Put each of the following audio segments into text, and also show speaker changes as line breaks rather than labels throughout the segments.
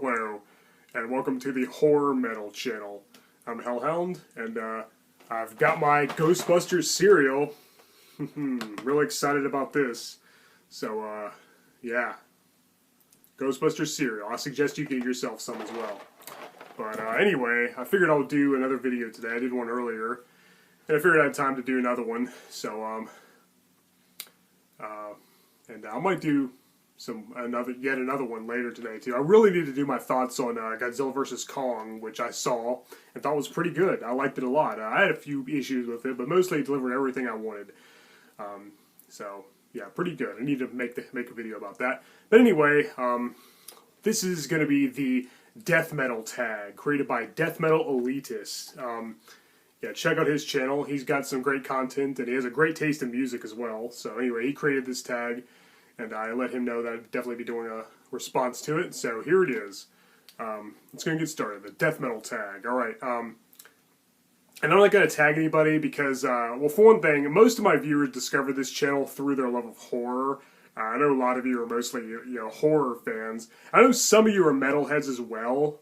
Hello, and welcome to the Horror Metal channel. I'm Hellhound, and I've got my Ghostbusters cereal. Really excited about this. So, yeah. Ghostbusters cereal. I suggest you get yourself some as well. But anyway, I figured I would do another video today. I did one earlier, and I figured I had time to do another one. So, and I might do yet another one later today too. I really need to do my thoughts on Godzilla vs. Kong, which I saw and thought was pretty good. I liked it a lot. I had a few issues with it, but mostly it delivered everything I wanted. So yeah, pretty good. I need to make a video about that. But anyway, this is going to be the death metal tag created by Death Metal Elitist. Yeah, check out his channel. He's got some great content, and he has a great taste in music as well. So anyway, he created this tag, and I let him know that I'd definitely be doing a response to it. So here it is. Let's go and get started. The death metal tag. All right. And I'm not going to tag anybody because, well, for one thing, most of my viewers discovered this channel through their love of horror. I know a lot of you are mostly, horror fans. I know some of you are metalheads as well,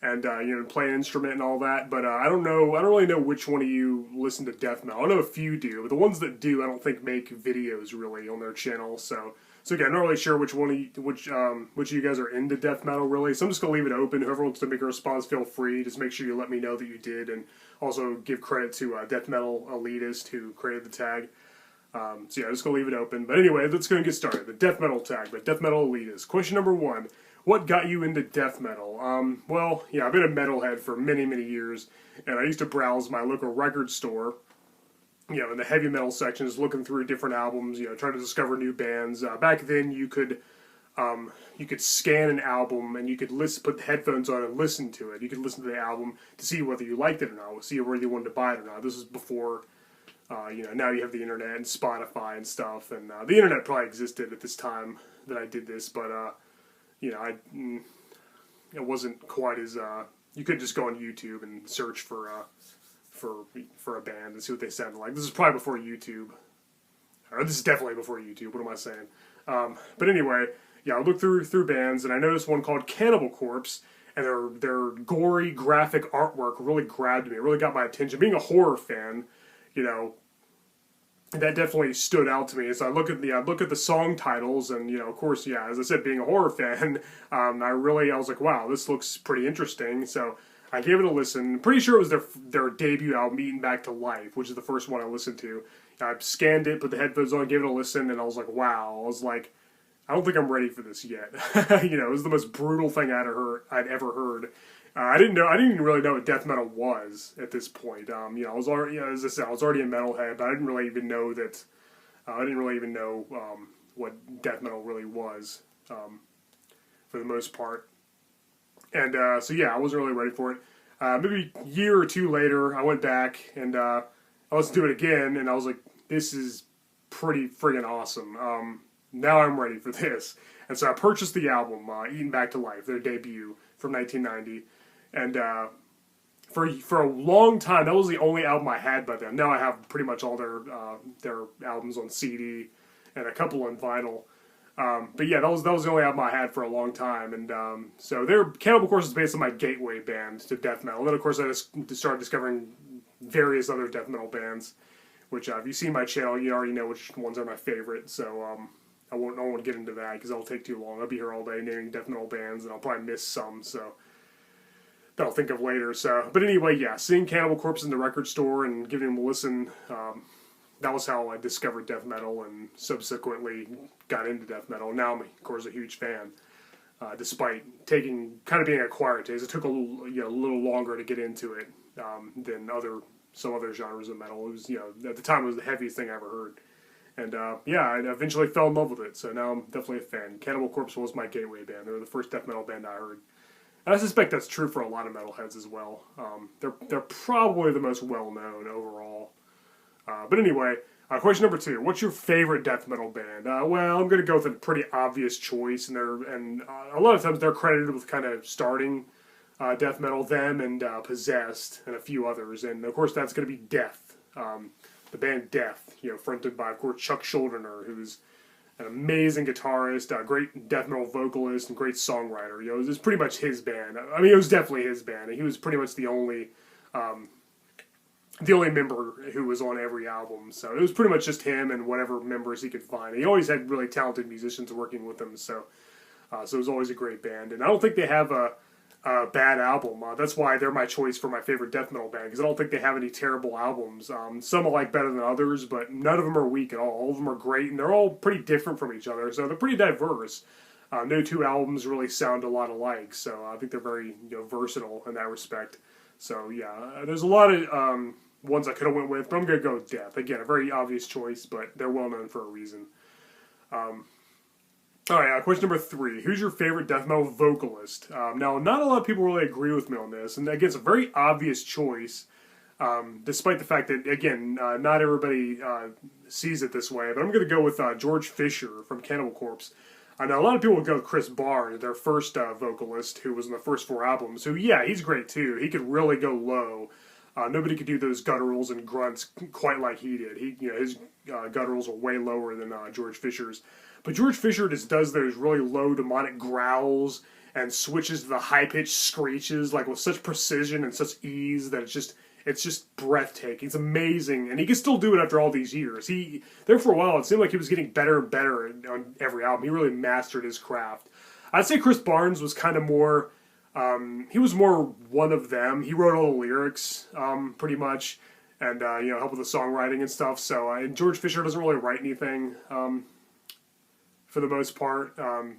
and play an instrument and all that. But I don't really know which one of you listen to death metal. I know a few do, but the ones that do, I don't think make videos really on their channel. So again, I'm not really sure which of you guys are into death metal really. So I'm just gonna leave it open. Whoever wants to make a response, feel free. Just make sure you let me know that you did, and also give credit to Death Metal Elitist who created the tag. So yeah, I'm just gonna leave it open. But anyway, let's go and get started. The death metal tag, the Death Metal Elitist. Question number 1. What got you into death metal? Well, yeah, I've been a metalhead for many, many years, and I used to browse my local record store, in the heavy metal sections, looking through different albums, trying to discover new bands. Back then, you could scan an album, and you could put the headphones on and listen to it. You could listen to the album to see whether you liked it or not, see whether you wanted to buy it or not. This is before, now you have the internet and Spotify and stuff, and the internet probably existed at this time that I did this, but it wasn't quite as, you could just go on YouTube and search for a band and see what they sounded like. This is probably before YouTube. Or this is definitely before YouTube, what am I saying? But anyway, yeah, I looked through bands, and I noticed one called Cannibal Corpse, and their gory, graphic artwork really grabbed me. It really got my attention. Being a horror fan, that definitely stood out to me. So I look at the song titles, and of course, yeah, as I said, being a horror fan, I was like, wow, this looks pretty interesting. So I gave it a listen. Pretty sure it was their debut album, Eaten Back to Life, which is the first one I listened to. I scanned it, put the headphones on, gave it a listen, and I was like, wow. I was like, I don't think I'm ready for this yet. It was the most brutal thing I'd ever heard. I didn't even really know what death metal was at this point. I was already, as I said, I was already a metalhead, but I didn't really even know that. I didn't really even know what death metal really was, for the most part. And so yeah, I wasn't really ready for it. Maybe a year or two later, I went back and I listened to it again, and I was like, this is pretty friggin' awesome. Now I'm ready for this. And so I purchased the album, Eaten Back to Life, their debut from 1990. And for a long time, that was the only album I had by them. Now I have pretty much all their albums on CD and a couple on vinyl. But yeah, that was the only album I had for a long time. And so Cannibal Corpse is basically my gateway band to death metal. And then of course I just started discovering various other death metal bands, which if you've seen my channel, you already know which ones are my favorite. So I won't get into that because that'll take too long. I'll be here all day naming death metal bands, and I'll probably miss some. So that I'll think of later. So, but anyway, yeah, seeing Cannibal Corpse in the record store and giving them a listen, that was how I discovered death metal and subsequently got into death metal. Now I'm, of course, a huge fan, despite kind of being acquired taste. It took a little longer to get into it than some other genres of metal. It was, at the time, it was the heaviest thing I ever heard. And yeah, I eventually fell in love with it. So now I'm definitely a fan. Cannibal Corpse was my gateway band. They were the first death metal band I heard. And I suspect that's true for a lot of metalheads as well. They're probably the most well-known overall. But anyway, question number 2. What's your favorite death metal band? Well, I'm going to go with a pretty obvious choice. And a lot of times they're credited with kind of starting death metal, them and Possessed and a few others. And of course that's going to be Death. The band Death, fronted by, of course, Chuck Schuldiner, who's an amazing guitarist, a great death metal vocalist, and great songwriter. You know, it was pretty much his band. I mean, it was definitely his band. He was pretty much the only member who was on every album. So it was pretty much just him and whatever members he could find. He always had really talented musicians working with him. So it was always a great band. And I don't think they have a bad album. That's why they're my choice for my favorite death metal band, because I don't think they have any terrible albums. Some I like better than others, but none of them are weak at all. All of them are great, and they're all pretty different from each other, so they're pretty diverse. No two albums really sound a lot alike, so I think they're very versatile in that respect. So yeah, there's a lot of ones I could have went with, but I'm going to go with Death. Again, a very obvious choice, but they're well known for a reason. All right, question number 3. Who's your favorite death metal vocalist? Now, not a lot of people really agree with me on this, and again, it's a very obvious choice, despite the fact that, again, not everybody sees it this way, but I'm going to go with George Fisher from Cannibal Corpse. Now, a lot of people would go with Chris Barnes, their first vocalist, who was in the first 4 albums, who, yeah, he's great, too. He could really go low. Nobody could do those gutturals and grunts quite like he did. His gutturals are way lower than George Fisher's. But George Fisher just does those really low demonic growls and switches to the high-pitched screeches like with such precision and such ease that it's just breathtaking. It's amazing, and he can still do it after all these years. There for a while, it seemed like he was getting better and better on every album. He really mastered his craft. I'd say Chris Barnes was kind of more. He was more one of them. He wrote all the lyrics, pretty much, and helped with the songwriting and stuff. So, and George Fisher doesn't really write anything. For the most part.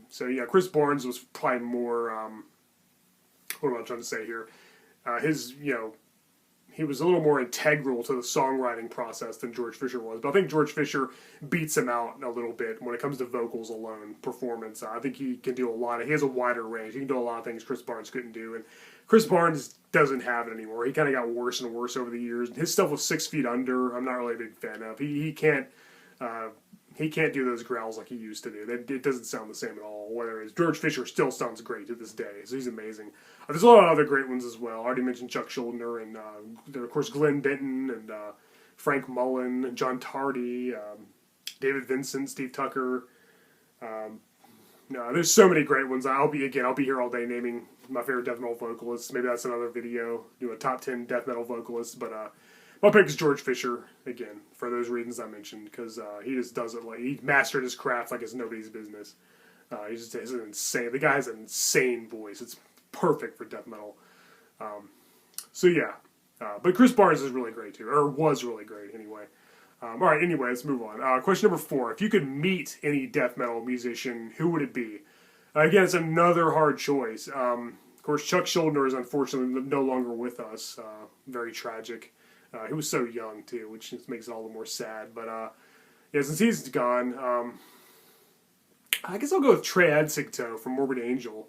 So yeah, Chris Barnes was probably more, what am I trying to say here? He was a little more integral to the songwriting process than George Fisher was. But I think George Fisher beats him out a little bit when it comes to vocals alone, performance. I think he can do a lot. He has a wider range. He can do a lot of things Chris Barnes couldn't do. And Chris Barnes doesn't have it anymore. He kind of got worse and worse over the years. His stuff was 6 feet under. I'm not really a big fan of. He can't do those growls like he used to do. It doesn't sound the same at all. Whereas George Fisher still sounds great to this day. So he's amazing. There's a lot of other great ones as well. I already mentioned Chuck Schuldiner and, of course, Glenn Benton and Frank Mullen, John Tardy, David Vincent, Steve Tucker. No, there's so many great ones. I'll be here all day naming my favorite death metal vocalists. Maybe that's another video. Do a top 10 death metal vocalists. But my pick is George Fisher, again, for those reasons I mentioned, because he just does it he mastered his craft like it's nobody's business. He just has an insane, the guy has an insane voice. It's perfect for death metal. So yeah, but Chris Barnes is really great too, or was really great anyway. All right, anyway, let's move on. Question number 4. If you could meet any death metal musician, who would it be? Again, it's another hard choice. Of course, Chuck Schuldiner is unfortunately no longer with us. Very tragic. He was so young, too, which just makes it all the more sad. But, yeah, since he's gone, I guess I'll go with Trey Adsigto from Morbid Angel.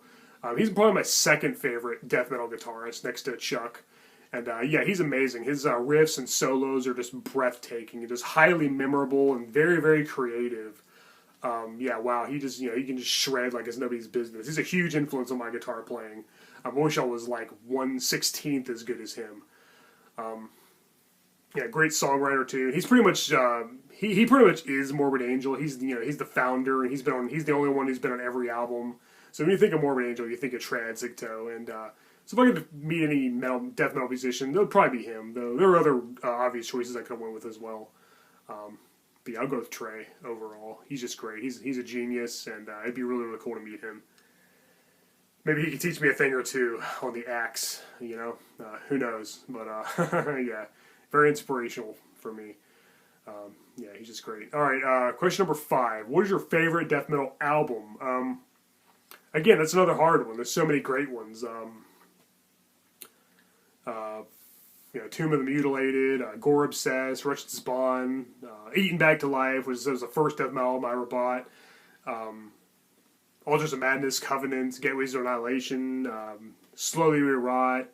He's probably my second favorite death metal guitarist next to Chuck. And, yeah, he's amazing. His riffs and solos are just breathtaking and just highly memorable and very, very creative. Yeah, wow, he can just shred like it's nobody's business. He's a huge influence on my guitar playing. I wish I was like 1/16th as good as him. Yeah, great songwriter too. He's pretty much he pretty much is Morbid Angel. He's the founder, and he's the only one who's been on every album. So when you think of Morbid Angel, you think of Trey Adsigto. And so if I could meet any death metal musician, it would probably be him. Though there are other obvious choices I could have went with as well. But yeah, I'll go with Trey overall. He's just great. He's a genius, and it'd be really, really cool to meet him. Maybe he could teach me a thing or two on the axe. Who knows? But yeah. Very inspirational for me. Yeah, he's just great. All right, question number 5. What is your favorite death metal album? Again, that's another hard one. There's so many great ones. Tomb of the Mutilated, Gore Obsessed, Wretched Spawn, Eaten Back to Life, which was the first death metal album I ever bought. Altars of Madness, Covenant, Gateways to Annihilation, Slowly We Rot,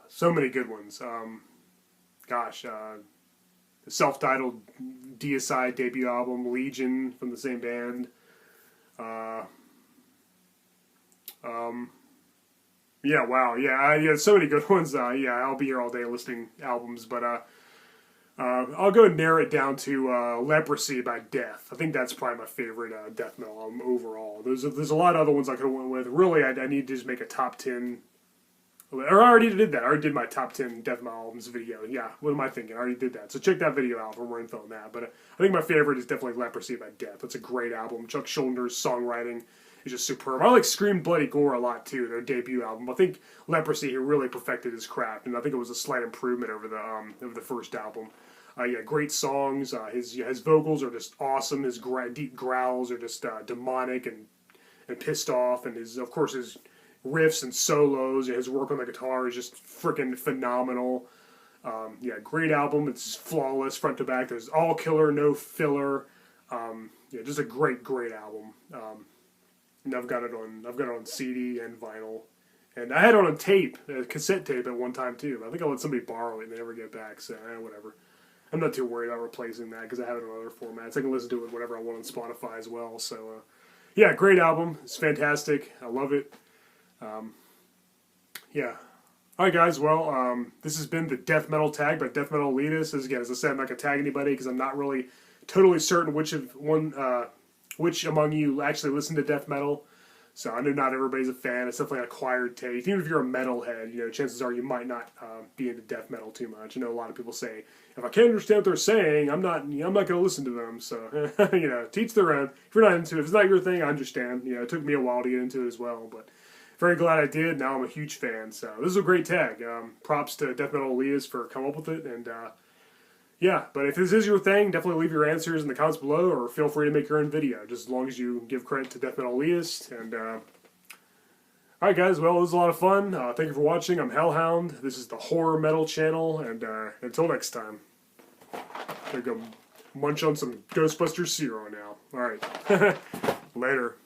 so many good ones. The self-titled Deicide debut album, Legion, from the same band. Yeah, wow. Yeah, so many good ones. Yeah, I'll be here all day listing albums, but I'll go and narrow it down to Leprosy by Death. I think that's probably my favorite death metal album overall. There's a lot of other ones I could have went with. Really, I need to just make a top 10. Or I already did that. I already did my top 10 death metal albums video. Yeah, what am I thinking? I already did that. So check that video out for more info on that. But I think my favorite is definitely Leprosy by Death. That's a great album. Chuck Schuldner's songwriting is just superb. I like Scream Bloody Gore a lot too, their debut album. I think Leprosy, he really perfected his craft, and I think it was a slight improvement over the first album. Yeah, great songs. His vocals are just awesome. His deep growls are just demonic and pissed off, and his riffs and solos. His work on the guitar is just freaking phenomenal. Yeah, great album. It's flawless front to back. There's all killer, no filler. Yeah, just a great album. And I've got it on CD and vinyl, and I had it on tape, cassette tape at one time too. I think I let somebody borrow it and they never get back. So whatever. I'm not too worried about replacing that because I have it on other formats. I can listen to it whenever I want on Spotify as well. So yeah, great album. It's fantastic. I love it. Yeah. Alright guys, well, this has been the Death Metal Tag by Death Metal Elitist. As I said, I'm not going to tag anybody because I'm not really totally certain which among you actually listen to death metal. So I know not everybody's a fan. It's definitely an acquired taste. Even if you're a metalhead, chances are you might not be into death metal too much. I know a lot of people say, if I can't understand what they're saying, I'm not going to listen to them. So, teach their own. If you're not into it, if it's not your thing, I understand. It took me a while to get into it as well, but very glad I did. Now I'm a huge fan. So this is a great tag. Props to Death Metal Elitist for coming up with it. And yeah, but if this is your thing, definitely leave your answers in the comments below, or feel free to make your own video, just as long as you give credit to Death Metal Elitist. And alright guys, well, it was a lot of fun. Thank you for watching. I'm Hellhound. This is the Horror Metal channel, and until next time, I'm gonna go munch on some Ghostbusters Zero now. Alright, later.